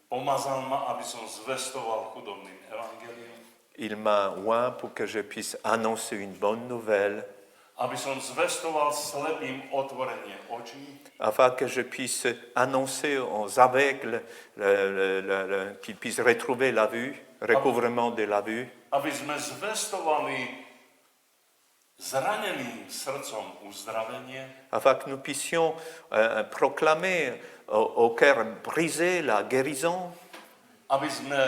pomazal ma, aby som zvestoval chudobným evangelium, Il m'a oint pour que je puisse annoncer une bonne nouvelle, aby som zvestoval slepým otvorenie očí, afin que je puisse annoncer aux aveugles qu'ils puissent retrouver la vue, recouvrement de la vue, aby sme zvestovali zraneným srdcom uzdravenie, afin que nous puissions proclamer au cœur brisé la guérison, aby sme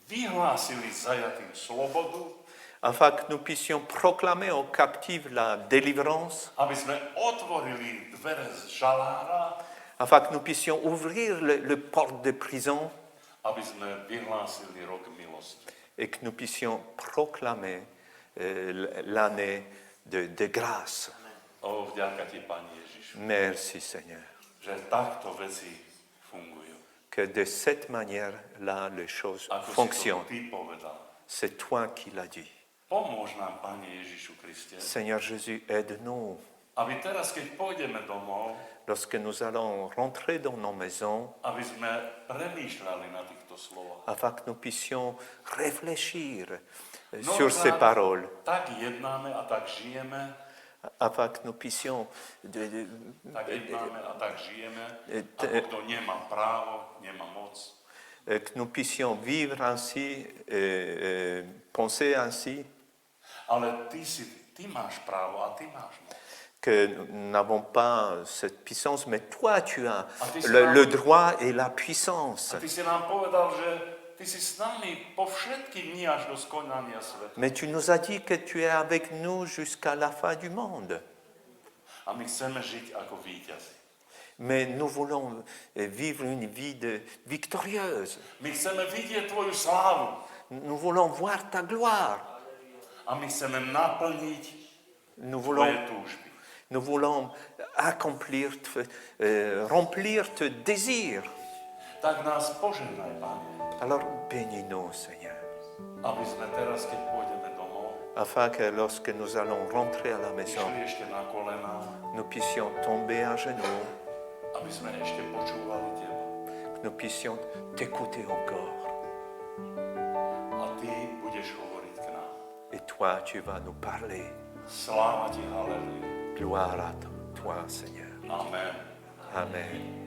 vyhlásili zajatým slobodu, afin que nous puissions proclamer aux captifs la délivrance, aby sme otvorili dvere z žalára, afin que nous puissions ouvrir le porte de prison aby sme vyhlásili rok milosti. et que nous puissions proclamer l'année de grâce. O, vďaka ti, Pane Ježišu, Merci Seigneur. že takto veci fungujú. Que de cette manière-là, les choses Ako si to fonctionnent. ty povedal. C'est toi qui l'as dit. Pomôž nám, Pane Ježišu Kriste, Seigneur Jésus, aide-nous. aby teraz, keď pôjdeme domov, Lorsque nous allons rentrer dans nos maisons, aby sme premýšľali na týchto slovách. afin que nous puissions réfléchir No, sur ces tak- paroles, Tak jednáme a tak žijeme, afin que nous puissions tak jednáme a tak žijeme, Et- ako kto nemá právo, nemá moc. que nous puissions vivre ainsi, penser ainsi, Ale ty máš právo a ty máš moc. que nous n'avons pas cette puissance, mais toi tu as A ty si le nám- droit et la puissance. A ty si nám povedal, že ty si s nami po všetky dni až do skonania sveta. Mais tu nous as dit que tu es avec nous jusqu'à la fin du monde. A my chceme žiť ako víťazi. Mais nous voulons vivre une vie victorieuse. My chceme vidieť tvoju slávu. Nous voulons voir ta gloire. A my chceme naplniť Nous tvoje voulons, túžby. nous voulons accomplir, remplir tes désirs. Tak nás požehnaj, Pane, Alors bénis-nous, Seigneur, aby sme teraz, keď pôjdeme domov, afin que lorsque nous allons rentrer à la maison, išli ešte na kolená, nous puissions tomber à genoux, aby sme ešte počúvali Teba. que nous puissions t'écouter encore. A Ty budeš hovoriť toi, tu vas nous parler. Sláva ti, haleluja. Gloire à toi, Seigneur. Amen. Amen.